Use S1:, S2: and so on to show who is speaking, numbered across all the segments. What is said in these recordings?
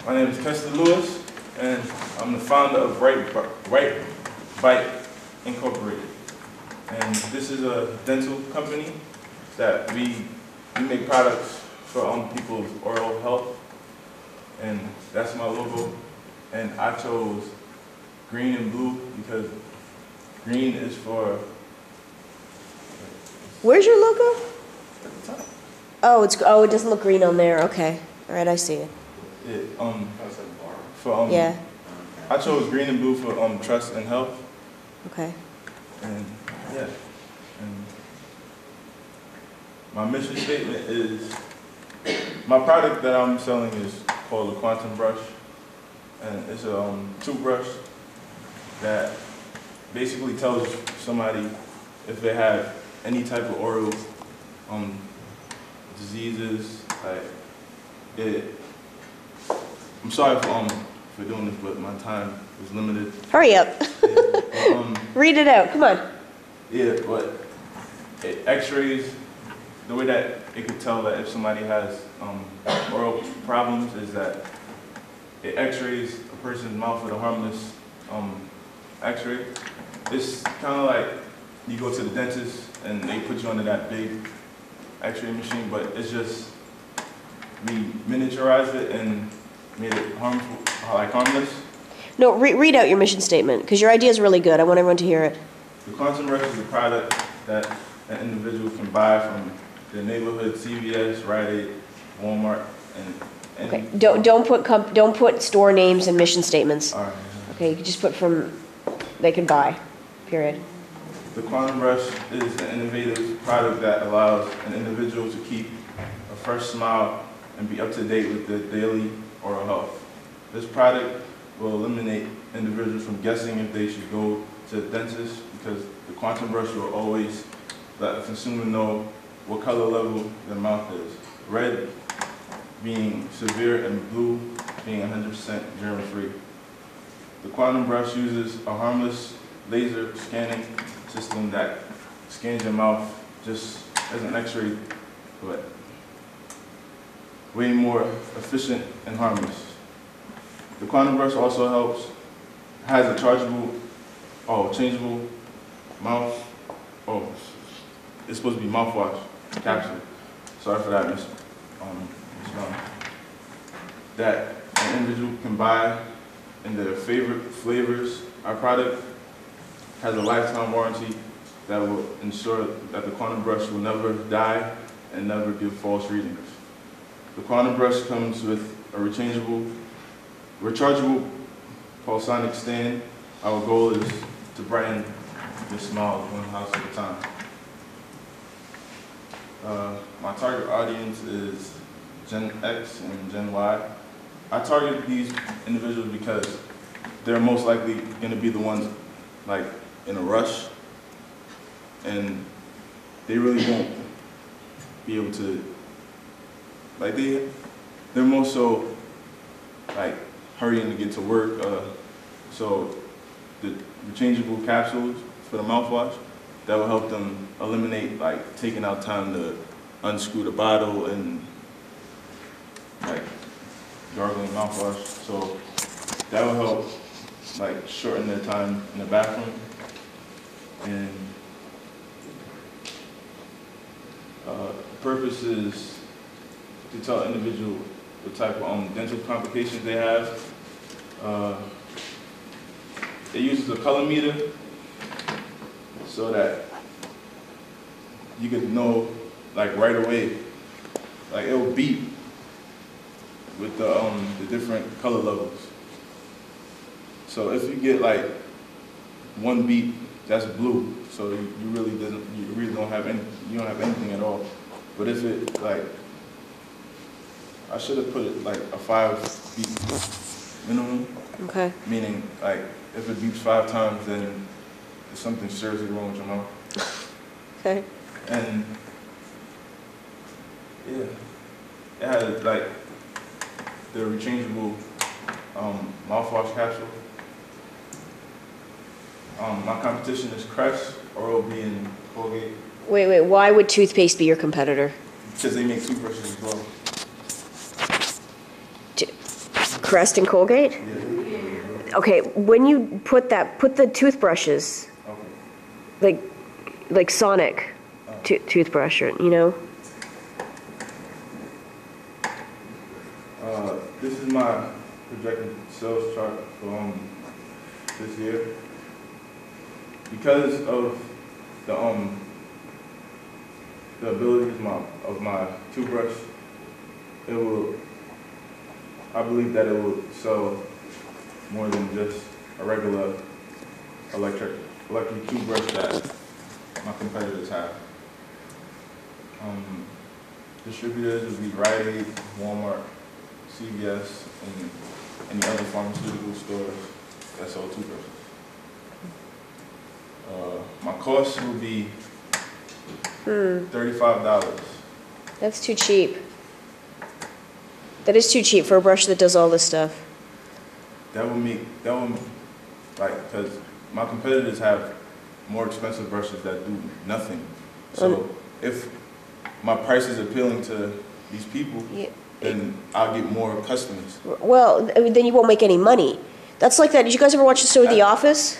S1: My name is Kester and I'm the founder of Right Bite Incorporated. And this is a dental company that we make products for people's oral health. And that's my logo. And I chose green and blue because green is for...
S2: Where's your logo? Oh, it doesn't look green on there. Okay. All right, I see it.
S1: Yeah, I chose green and blue for trust and health.
S2: Okay.
S1: And yeah, and my mission statement is, my product that I'm selling is called a quantum brush, and it's a toothbrush that basically tells somebody if they have any type of oral diseases. Like I'm sorry for doing this, but my time is limited.
S2: Hurry up.
S1: Yeah,
S2: read it out. Come on.
S1: Yeah, but X-rays, the way that it could tell that if somebody has oral problems is that it X-rays a person's mouth with a harmless X-ray. It's kind of like you go to the dentist and they put you under that big X-ray machine, but it's just, we miniaturized it and made it harmless.
S2: No, read out your mission statement, because your idea is really good. I want everyone to hear it.
S1: The quantum brush is a product that an individual can buy from their neighborhood CVS, Rite Aid, Walmart, and
S2: okay. Don't put store names and mission statements.
S1: All right.
S2: Okay, you can just put from they can buy. Period.
S1: The quantum brush is an innovative product that allows an individual to keep a fresh smile and be up to date with their daily oral health. This product will eliminate individuals from guessing if they should go to the dentist, because the quantum brush will always let the consumer know what color level their mouth is. Red being severe and blue being 100% germ-free. The quantum brush uses a harmless laser scanning system that scans your mouth just as an X-ray, but way more efficient and harmless. The quantum brush also has a changeable mouth, it's supposed to be mouthwash capsule. Sorry for that, Miss Shahani. That an individual can buy in their favorite flavors. Our product has a lifetime warranty that will ensure that the quantum brush will never die and never give false readings. The quantum brush comes with a rechargeable pulsonic stand. Our goal is to brighten your smile one house at a time. My target audience is Gen X and Gen Y. I target these individuals because they're most likely going to be the ones like in a rush, and they really won't be able to, like they're more so like hurrying to get to work. So the rechangeable capsules for the mouthwash, that will help them eliminate like taking out time to unscrew the bottle and like gargling mouthwash. So that will help like shorten their time in the bathroom. And the purpose is to tell individual what type of dental complications they have. It uses a color meter so that you could know like right away, like it will beep with the different color levels. So if you get like one beep, that's blue. So you really don't have anything at all. But if it like, I should have put it like a 5 beep minimum.
S2: Okay.
S1: Meaning like if it beeps 5 times, then there's something seriously wrong with your mouth.
S2: Okay.
S1: And yeah, it had like the rechangeable mouthwash capsule. My competition is Crest, Oral-B, and Colgate.
S2: Wait, why would toothpaste be your competitor?
S1: Because they make toothbrushes as well.
S2: Crest and Colgate?
S1: Yeah.
S2: Okay, when you put the toothbrushes,
S1: Okay.
S2: like Sonic toothbrush, you know?
S1: This is my projected sales chart for this year. Because of the abilities of my toothbrush, I believe that it will sell more than just a regular electric toothbrush that my competitors have. Distributors would be Rite Aid, Walmart, CVS, and any other pharmaceutical stores that sell toothbrushes. My cost will be $35.
S2: That's too cheap. That is too cheap for a brush that does all this stuff.
S1: Because my competitors have more expensive brushes that do nothing. So if my price is appealing to these people, then I'll get more customers.
S2: Well, then you won't make any money. That's like that. Did you guys ever watch the show The Office?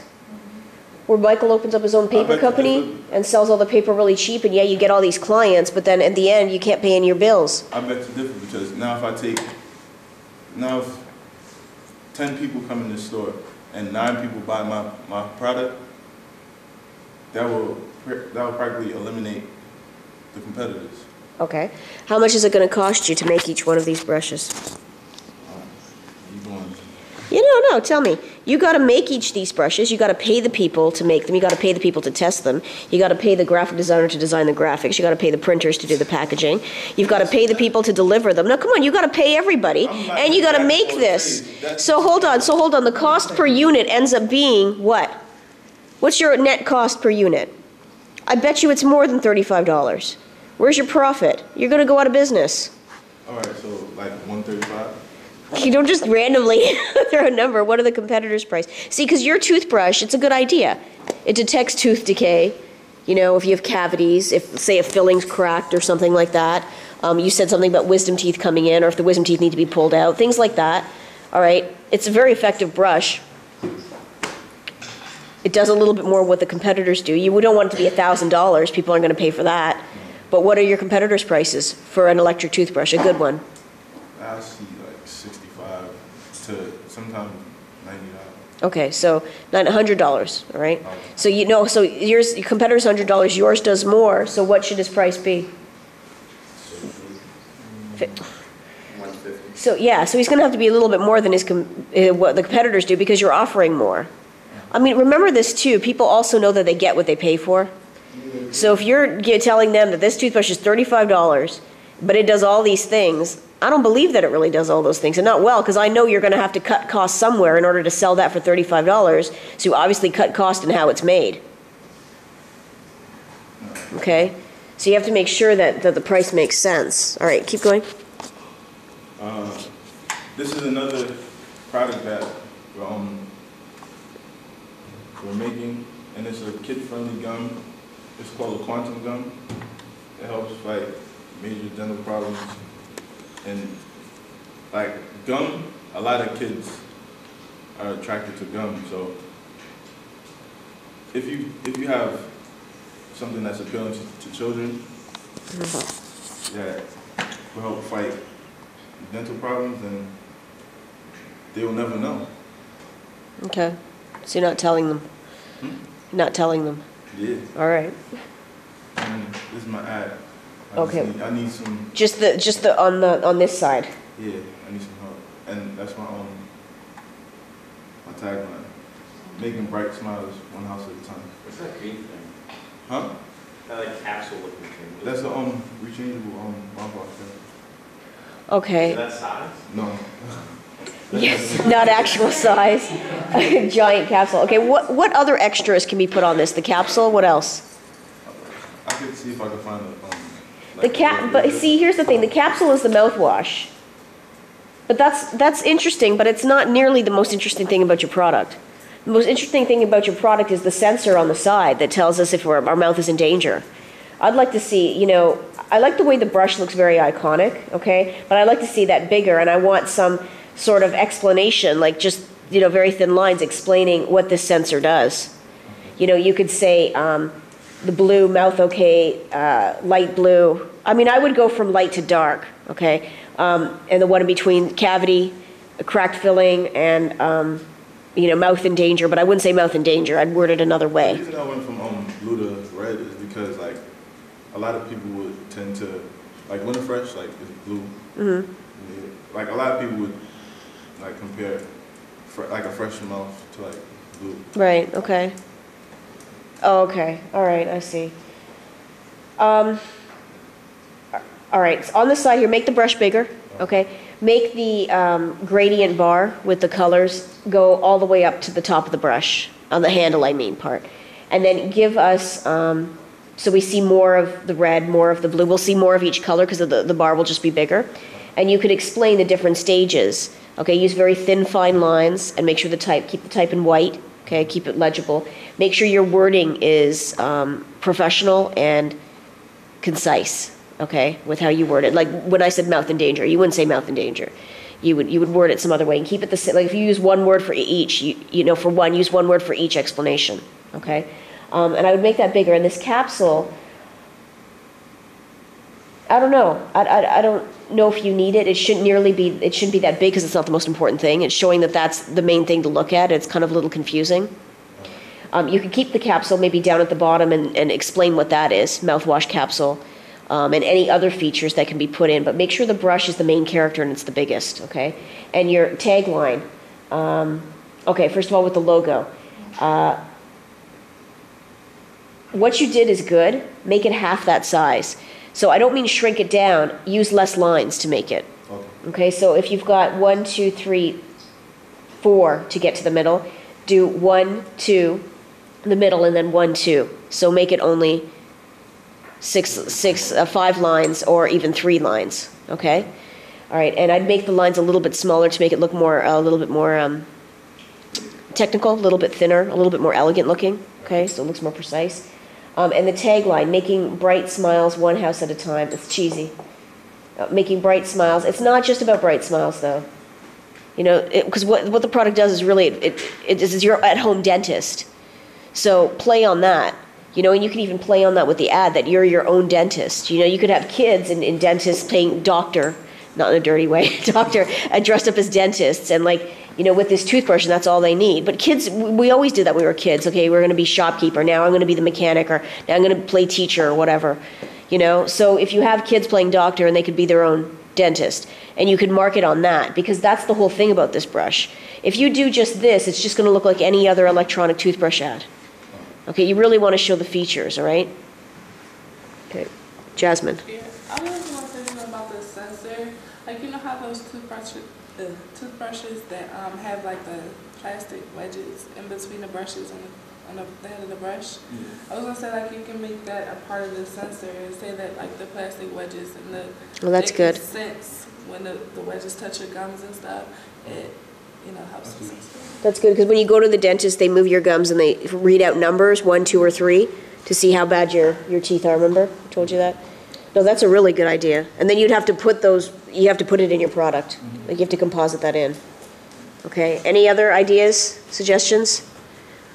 S2: Where Michael opens up his own paper company and sells all the paper really cheap, and yeah, you get all these clients, but then at the end, you can't pay any of your bills.
S1: I bet you different, because if 10 people come in this store and 9 people buy my product, that will practically eliminate the competitors.
S2: Okay. How much is it going to cost you to make each one of these brushes? No, tell me. You got to make each of these brushes. You got to pay the people to make them. You got to pay the people to test them. You got to pay the graphic designer to design the graphics. You got to pay the printers to do the packaging. You've got to pay the people to deliver them. Now, come on, you got to pay everybody, and you got to make this. So hold on. The cost per unit ends up being what? What's your net cost per unit? I bet you it's more than $35. Where's your profit? You're going to go out of business.
S1: All right, so like 135.
S2: You don't just randomly throw a number. What are the competitors' price? See, because your toothbrush, it's a good idea. It detects tooth decay. You know, if you have cavities, if, say, a filling's cracked or something like that. You said something about wisdom teeth coming in, or if the wisdom teeth need to be pulled out, things like that. All right? It's a very effective brush. It does a little bit more what the competitors do. You don't want it to be $1,000. People aren't going to pay for that. But what are your competitors' prices for an electric toothbrush, a good one?
S1: I see like 65 to sometimes $90.
S2: Okay, so $100, all right? So so your competitor's $100, yours does more, so what should his price be?
S3: 150.
S2: So he's going to have to be a little bit more than what the competitors do, because you're offering more. I mean, remember this too, people also know that they get what they pay for. So if you're telling them that this toothbrush is $35, but it does all these things, I don't believe that it really does all those things, and not well, because I know you're going to have to cut costs somewhere in order to sell that for $35, so you obviously cut cost in how it's made. Okay? So you have to make sure that the price makes sense. All right, keep going.
S1: This is another product that we're making, and it's a kid-friendly gum. It's called a quantum gum. It helps fight major dental problems. And like gum, a lot of kids are attracted to gum. So if you have something that's appealing to children, that will help fight dental problems, then they will never know.
S2: Okay. So you're not telling them? You're not telling them?
S1: Yeah.
S2: All right.
S1: And this is my ad.
S2: Okay.
S1: I need some.
S2: Just the on this side.
S1: Yeah, I need some help, and that's my tagline: making bright smiles one house at a time.
S3: What's that green thing?
S1: Huh?
S3: That like capsule looking thing.
S1: That's a rechangeable mouthwash.
S2: Okay.
S3: Is that size?
S1: No.
S2: Yes, not actual size. A giant capsule. Okay, what other extras can be put on this? The capsule, what else?
S1: I could see if I could find
S2: But see, here's the thing. The capsule is the mouthwash. But that's interesting, but it's not nearly the most interesting thing about your product. The most interesting thing about your product is the sensor on the side that tells us if our mouth is in danger. I'd like to see, I like the way the brush looks very iconic, okay? But I'd like to see that bigger, and I want some sort of explanation, like just, very thin lines explaining what this sensor does. You could say the blue, mouth okay, light blue. I mean, I would go from light to dark, okay? And the one in between, cavity, cracked filling, and, mouth in danger, but I wouldn't say mouth in danger. I'd word it another way.
S1: The reason I went from blue to red is because, like, a lot of people would tend to, like, Winter Fresh, like, is blue. Mm-hmm. Yeah, like, a lot of people would, like, compare, like, a fresh mouth to, like, blue.
S2: Right, okay. Oh, okay. All right, I see. All right, so on the side here, make the brush bigger, okay? Make the gradient bar with the colors go all the way up to the top of the brush, on the handle, I mean, part. And then give us, so we see more of the red, more of the blue. We'll see more of each color because the bar will just be bigger. And you could explain the different stages. Okay, use very thin, fine lines and make sure keep the type in white. Okay, keep it legible. Make sure your wording is professional and concise. Okay, with how you word it. Like when I said mouth in danger, you wouldn't say mouth in danger. You would word it some other way and keep it the same. Like if you use one word for each, for one, use one word for each explanation. Okay, and I would make that bigger. And this capsule, I don't know. I don't know if you need it. It shouldn't be that big because it's not the most important thing. It's showing that that's the main thing to look at. It's kind of a little confusing. You could keep the capsule maybe down at the bottom and explain what that is, mouthwash capsule. And any other features that can be put in, but make sure the brush is the main character and it's the biggest, okay? And your tagline, okay, first of all with the logo. What you did is good, make it half that size. So I don't mean shrink it down, use less lines to make it. Okay, so if you've got 1, 2, 3, 4 to get to the middle, do 1, 2, in the middle, and then 1, 2. So make it only 5 lines or even 3 lines, okay? All right, and I'd make the lines a little bit smaller to make it look a little bit more technical, a little bit thinner, a little bit more elegant looking, okay? So it looks more precise. And the tagline, making bright smiles one house at a time. It's cheesy. Making bright smiles. It's not just about bright smiles, though. Because what the product does is really, it is your at-home dentist. So play on that. And you can even play on that with the ad that you're your own dentist. You could have kids in dentists playing doctor, not in a dirty way, doctor, dressed up as dentists. And with this toothbrush, and that's all they need. But kids, we always did that when we were kids. Okay, we're going to be shopkeeper. Now I'm going to be the mechanic, or now I'm going to play teacher or whatever. So if you have kids playing doctor and they could be their own dentist, and you could market on that, because that's the whole thing about this brush. If you do just this, it's just going to look like any other electronic toothbrush ad. Okay, you really want to show the features, all right? Okay, Jasmine.
S4: Yeah, I was going to say something about the sensor. How those toothbrushes that have the plastic wedges in between the brushes and the head of the brush. Yeah. I was going to say you can make that a part of the sensor and say that the plastic wedges and the
S2: well, that's good.
S4: Sense when the wedges touch your gums and stuff. It helps the sensor.
S2: That's good, because when you go to the dentist, they move your gums and they read out numbers, 1, 2, or 3, to see how bad your teeth are, remember? I told you that? No, that's a really good idea. And then you'd have to put it in your product. You have to composite that in. Okay, any other ideas, suggestions?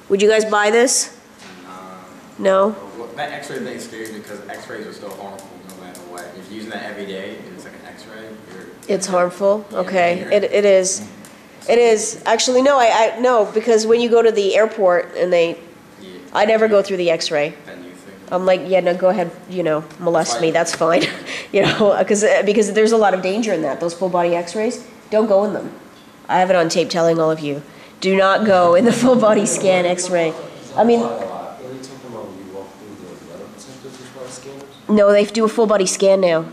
S2: Would you guys buy this? No?
S3: Well, that X-ray thing scares me because X-rays are still harmful no matter what. If you're using that every day and it's like an X-ray,
S2: it's harmful? Okay, it is. It is. Actually, no, no, because when you go to the airport and I never go through the X-ray. I'm like, yeah, no, go ahead, molest me, that's fine. Because there's a lot of danger in that. Those full body X-rays, don't go in them. I have it on tape telling all of you, do not go in the full body scan X-ray. I mean, no, they do a full body scan now.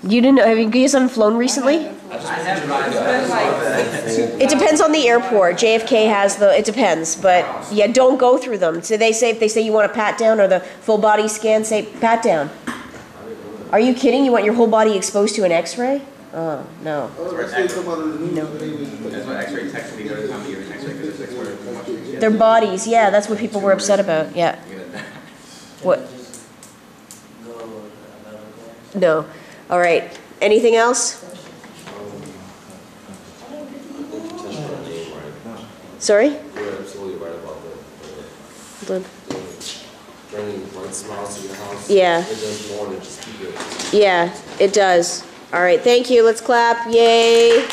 S2: You didn't know? Have you guys flown recently? It depends on the airport. JFK has it depends, but yeah, don't go through them. So if they say you want a pat down or the full body scan, say pat down. Are you kidding? You want your whole body exposed to an X-ray? Oh, no.
S3: That's what X-ray technically goes time to give an X-ray because it's where
S2: their bodies, yeah, that's what people were upset about, yeah. What? No. All right. Anything else? Sorry?
S5: You're absolutely right about
S2: The-
S5: bringing bright smiles to your house.
S2: Yeah.
S5: It does more than just keep it.
S2: Yeah, it does. All right, thank you. Let's clap. Yay.